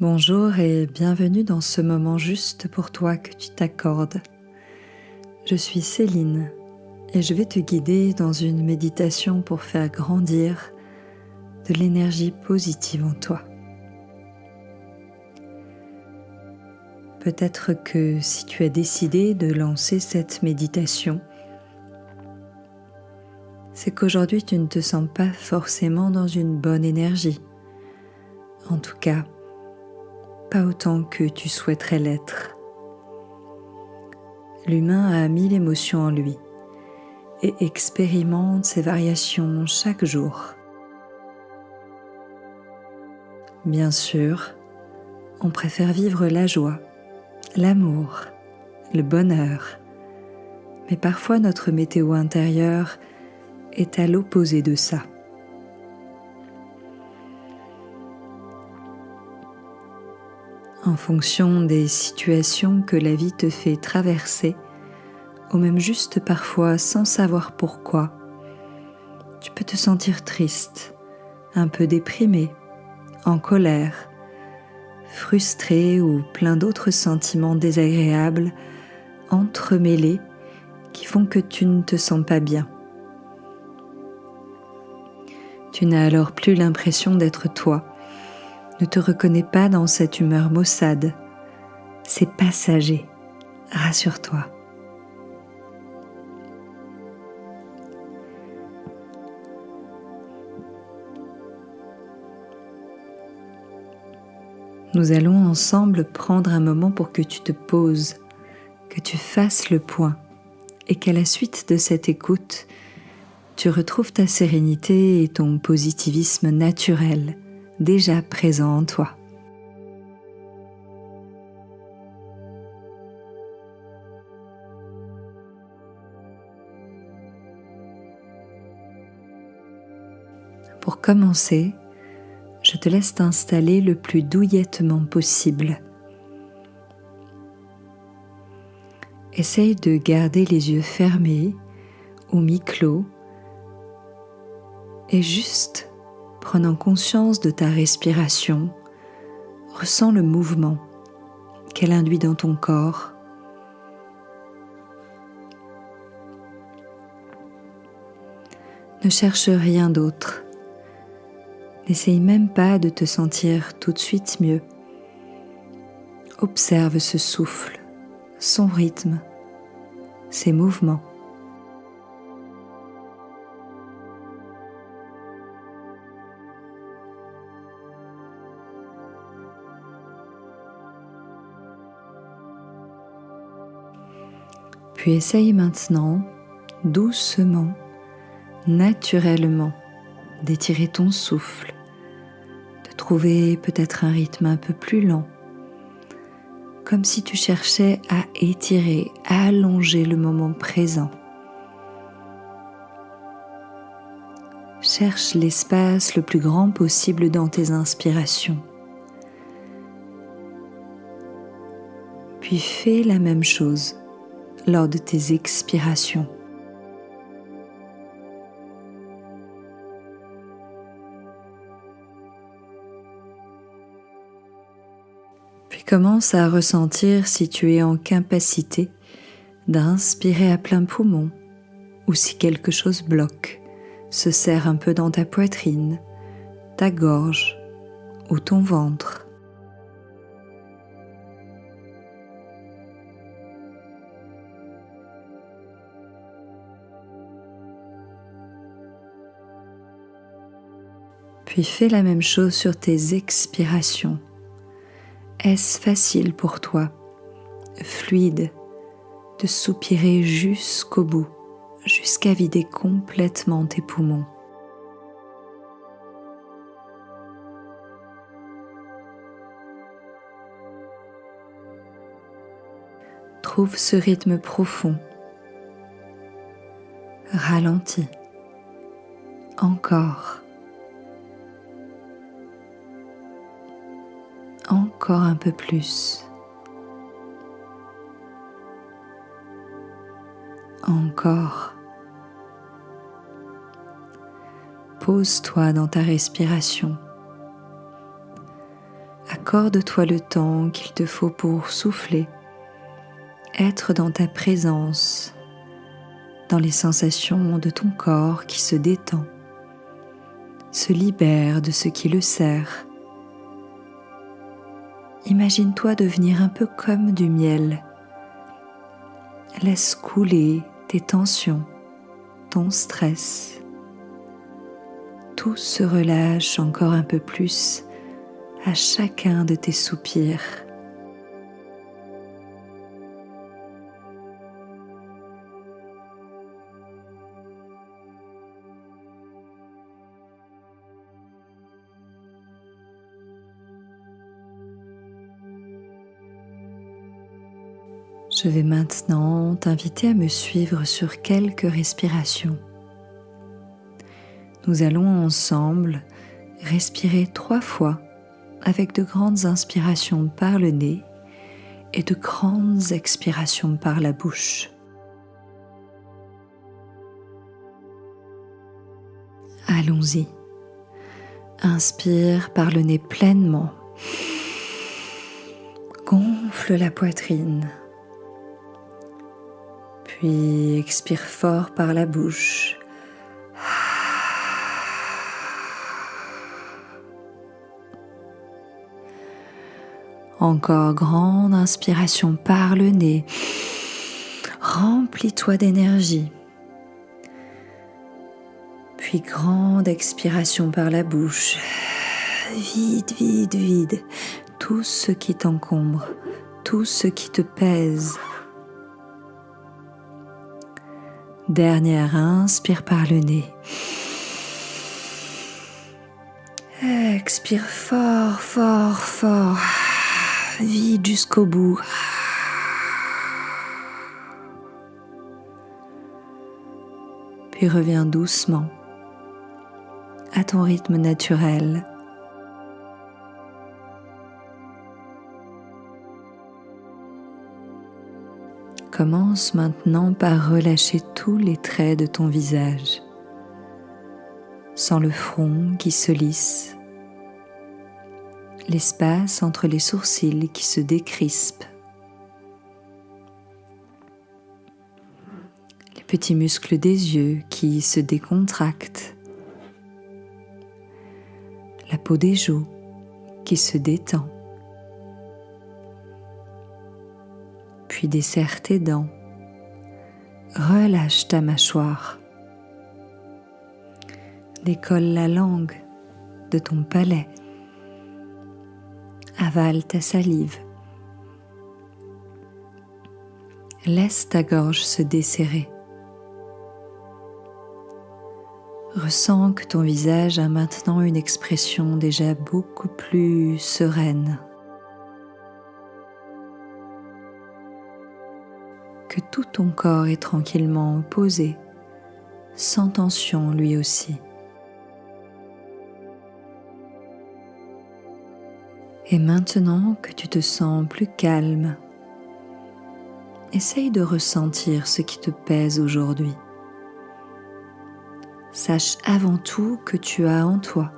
Bonjour et bienvenue dans ce moment juste pour toi que tu t'accordes. Je suis Céline et je vais te guider dans une méditation pour faire grandir de l'énergie positive en toi. Peut-être que si tu as décidé de lancer cette méditation, c'est qu'aujourd'hui tu ne te sens pas forcément dans une bonne énergie. En tout cas, pas autant que tu souhaiterais l'être. L'humain a 1000 émotions en lui et expérimente ces variations chaque jour. Bien sûr, on préfère vivre la joie, l'amour, le bonheur, mais parfois notre météo intérieure est à l'opposé de ça. En fonction des situations que la vie te fait traverser, ou même juste parfois sans savoir pourquoi, tu peux te sentir triste, un peu déprimé, en colère, frustré ou plein d'autres sentiments désagréables entremêlés qui font que tu ne te sens pas bien. Tu n'as alors plus l'impression d'être toi. Ne te reconnais pas dans cette humeur maussade. C'est passager, rassure-toi. Nous allons ensemble prendre un moment pour que tu te poses, que tu fasses le point et qu'à la suite de cette écoute, tu retrouves ta sérénité et ton positivisme naturel, déjà présent en toi. Pour commencer, je te laisse t'installer le plus douillettement possible. Essaye de garder les yeux fermés ou mi-clos et juste prenant conscience de ta respiration, ressens le mouvement qu'elle induit dans ton corps. Ne cherche rien d'autre. N'essaye même pas de te sentir tout de suite mieux. Observe ce souffle, son rythme, ses mouvements. Puis essaye maintenant, doucement, naturellement, d'étirer ton souffle, de trouver peut-être un rythme un peu plus lent, comme si tu cherchais à étirer, à allonger le moment présent. Cherche l'espace le plus grand possible dans tes inspirations. Puis fais la même chose lors de tes expirations. Puis commence à ressentir si tu es en capacité d'inspirer à plein poumon ou si quelque chose bloque, se serre un peu dans ta poitrine, ta gorge ou ton ventre. Puis fais la même chose sur tes expirations. Est-ce facile pour toi, fluide, de soupirer jusqu'au bout, jusqu'à vider complètement tes poumons? Trouve ce rythme profond. Ralentis. Encore. Encore un peu plus. Encore. Pose-toi dans ta respiration. Accorde-toi le temps qu'il te faut pour souffler, être dans ta présence, dans les sensations de ton corps qui se détend, se libère de ce qui le serre. Imagine-toi devenir un peu comme du miel. Laisse couler tes tensions, ton stress. Tout se relâche encore un peu plus à chacun de tes soupirs. Je vais maintenant t'inviter à me suivre sur quelques respirations. Nous allons ensemble respirer 3 fois avec de grandes inspirations par le nez et de grandes expirations par la bouche. Allons-y. Inspire par le nez pleinement. Gonfle la poitrine. Puis expire fort par la bouche. Encore grande inspiration par le nez. Remplis-toi d'énergie. Puis grande expiration par la bouche. Vide, vide, vide. Tout ce qui t'encombre, tout ce qui te pèse. Dernière inspire par le nez. Expire fort, fort, fort. Vide jusqu'au bout. Puis reviens doucement à ton rythme naturel. Commence maintenant par relâcher tous les traits de ton visage. Sens le front qui se lisse, l'espace entre les sourcils qui se décrispe, les petits muscles des yeux qui se décontractent, la peau des joues qui se détend. Puis desserre tes dents, relâche ta mâchoire, décolle la langue de ton palais, avale ta salive, laisse ta gorge se desserrer. Ressens que ton visage a maintenant une expression déjà beaucoup plus sereine. Que tout ton corps est tranquillement posé, sans tension lui aussi. Et maintenant que tu te sens plus calme, essaye de ressentir ce qui te pèse aujourd'hui. Sache avant tout que tu as en toi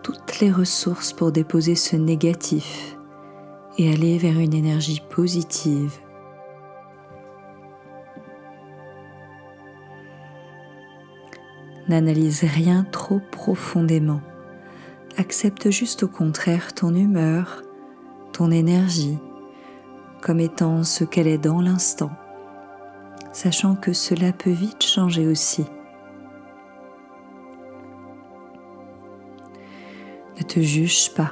toutes les ressources pour déposer ce négatif et aller vers une énergie positive. N'analyse rien trop profondément. Accepte juste au contraire ton humeur, ton énergie, comme étant ce qu'elle est dans l'instant, sachant que cela peut vite changer aussi. Ne te juge pas.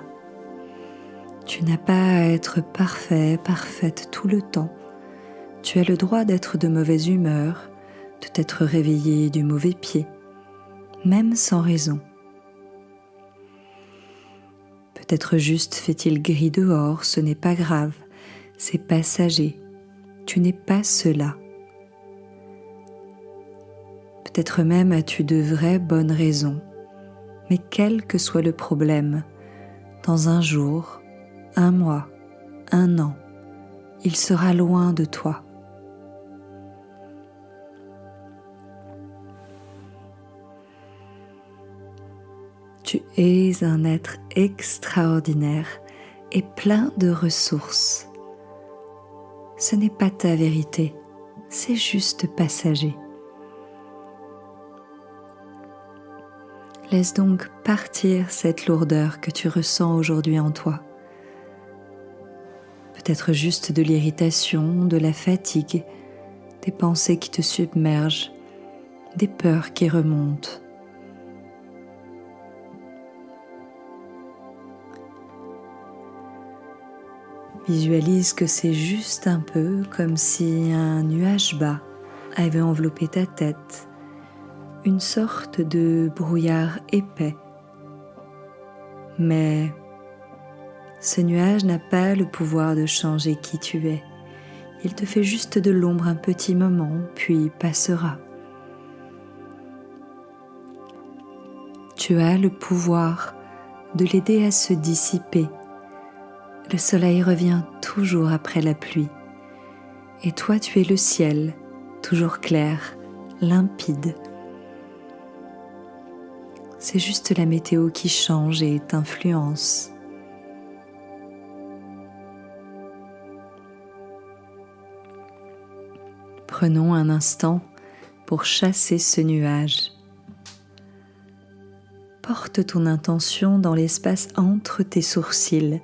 Tu n'as pas à être parfait, parfaite tout le temps. Tu as le droit d'être de mauvaise humeur, de t'être réveillé du mauvais pied, même sans raison. Peut-être juste fait-il gris dehors, ce n'est pas grave, c'est passager. Tu n'es pas cela. Peut-être même as-tu de vraies bonnes raisons. Mais quel que soit le problème, dans un jour, un mois, un an, il sera loin de toi. Tu es un être extraordinaire est plein de ressources. Ce n'est pas ta vérité, c'est juste passager. Laisse donc partir cette lourdeur que tu ressens aujourd'hui en toi. Peut-être juste de l'irritation, de la fatigue, des pensées qui te submergent, des peurs qui remontent. Visualise que c'est juste un peu comme si un nuage bas avait enveloppé ta tête, une sorte de brouillard épais. Mais ce nuage n'a pas le pouvoir de changer qui tu es. Il te fait juste de l'ombre un petit moment, puis passera. Tu as le pouvoir de l'aider à se dissiper. Le soleil revient toujours après la pluie. Et toi, tu es le ciel, toujours clair, limpide. C'est juste la météo qui change et t'influence. Prenons un instant pour chasser ce nuage. Porte ton intention dans l'espace entre tes sourcils,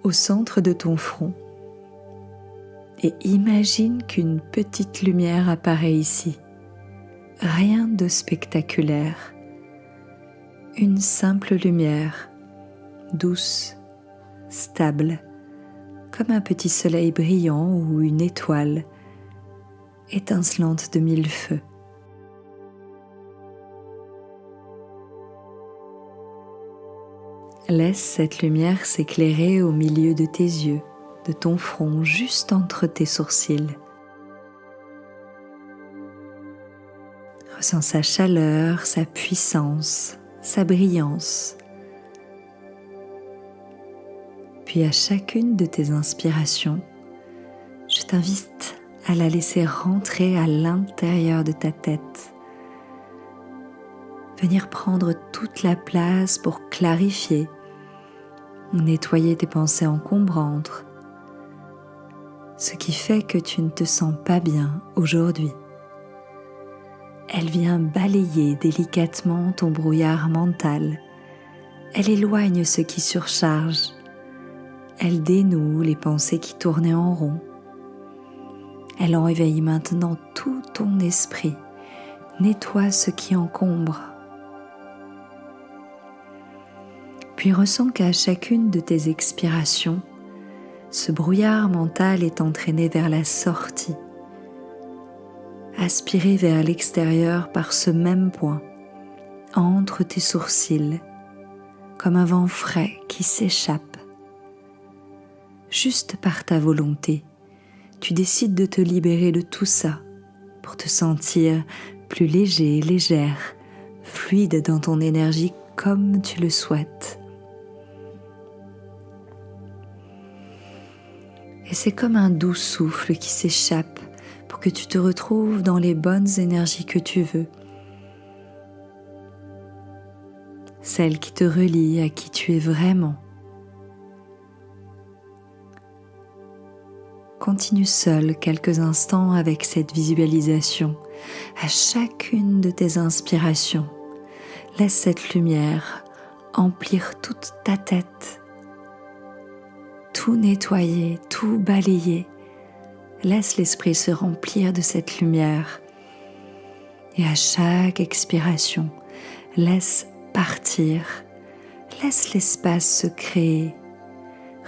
au centre de ton front, et imagine qu'une petite lumière apparaît ici. Rien de spectaculaire. Une simple lumière, douce, stable, comme un petit soleil brillant ou une étoile, étincelante de mille feux. Laisse cette lumière s'éclairer au milieu de tes yeux, de ton front, juste entre tes sourcils. Ressens sa chaleur, sa puissance, sa brillance. Puis à chacune de tes inspirations, je t'invite à la laisser rentrer à l'intérieur de ta tête. Venir prendre toute la place pour clarifier, nettoyer tes pensées encombrantes, ce qui fait que tu ne te sens pas bien aujourd'hui. Elle vient balayer délicatement ton brouillard mental. Elle éloigne ce qui surcharge. Elle dénoue les pensées qui tournaient en rond. Elle en réveille maintenant tout ton esprit, nettoie ce qui encombre. Puis ressens qu'à chacune de tes expirations, ce brouillard mental est entraîné vers la sortie, aspiré vers l'extérieur par ce même point, entre tes sourcils, comme un vent frais qui s'échappe. Juste par ta volonté, tu décides de te libérer de tout ça pour te sentir plus léger, légère, fluide dans ton énergie comme tu le souhaites. Et c'est comme un doux souffle qui s'échappe pour que tu te retrouves dans les bonnes énergies que tu veux. Celles qui te relient à qui tu es vraiment. Continue seul quelques instants avec cette visualisation. À chacune de tes inspirations, laisse cette lumière emplir toute ta tête. Tout nettoyer, tout balayer. Laisse l'esprit se remplir de cette lumière. Et à chaque expiration, laisse partir. Laisse l'espace se créer.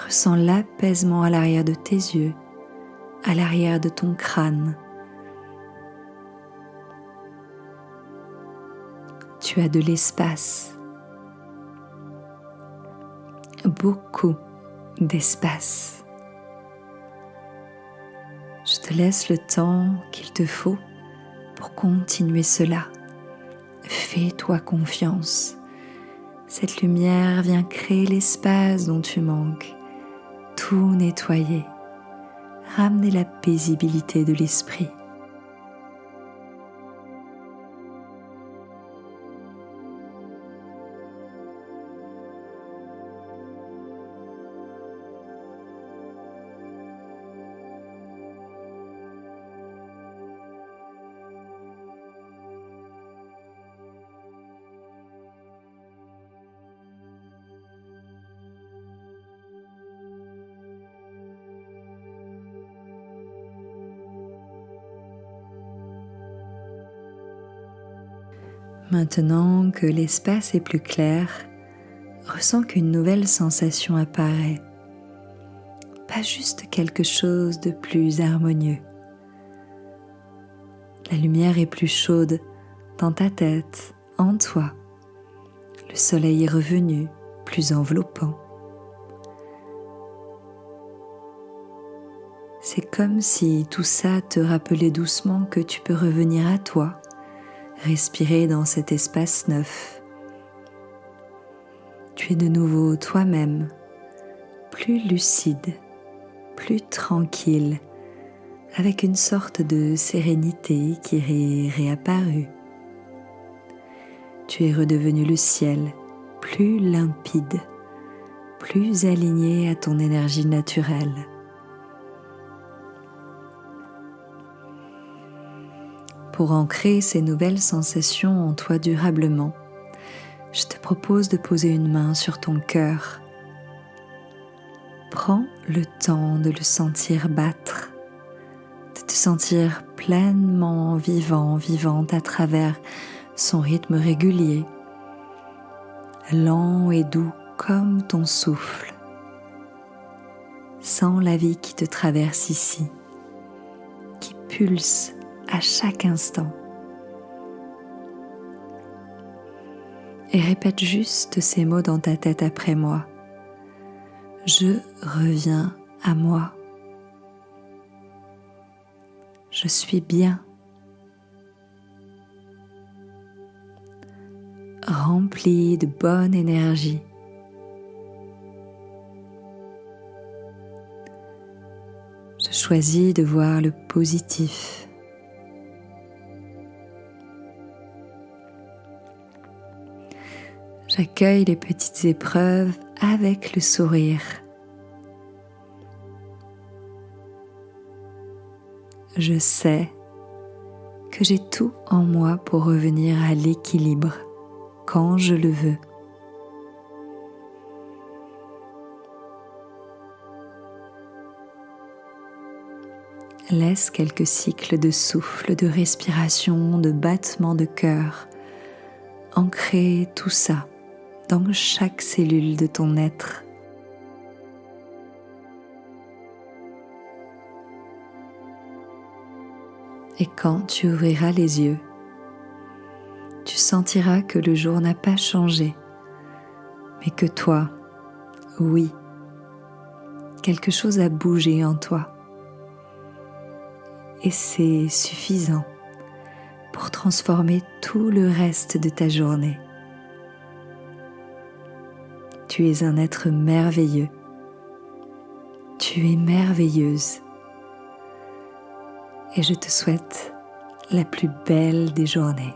Ressens l'apaisement à l'arrière de tes yeux, à l'arrière de ton crâne. Tu as de l'espace. Beaucoup d'espace. Je te laisse le temps qu'il te faut pour continuer cela. Fais-toi confiance. Cette lumière vient créer l'espace dont tu manques, tout nettoyer, ramener la paisibilité de l'esprit. Maintenant que l'espace est plus clair, ressens qu'une nouvelle sensation apparaît. Pas juste quelque chose de plus harmonieux. La lumière est plus chaude dans ta tête, en toi. Le soleil est revenu, plus enveloppant. C'est comme si tout ça te rappelait doucement que tu peux revenir à toi, respirer dans cet espace neuf. Tu es de nouveau toi-même, plus lucide, plus tranquille, avec une sorte de sérénité qui est réapparue. Tu es redevenu le ciel, plus limpide, plus aligné à ton énergie naturelle. Pour ancrer ces nouvelles sensations en toi durablement, je te propose de poser une main sur ton cœur. Prends le temps de le sentir battre, de te sentir pleinement vivant, vivante à travers son rythme régulier, lent et doux comme ton souffle. Sens la vie qui te traverse ici, qui pulse à chaque instant. Et répète juste ces mots dans ta tête après moi. Je reviens à moi. Je suis bien. Rempli de bonne énergie. Je choisis de voir le positif. J'accueille les petites épreuves avec le sourire. Je sais que j'ai tout en moi pour revenir à l'équilibre quand je le veux. Laisse quelques cycles de souffle, de respiration, de battement de cœur ancrer tout ça dans chaque cellule de ton être. Et quand tu ouvriras les yeux, tu sentiras que le jour n'a pas changé, mais que toi, oui, quelque chose a bougé en toi. Et c'est suffisant pour transformer tout le reste de ta journée. Tu es un être merveilleux. Tu es merveilleuse. Et je te souhaite la plus belle des journées.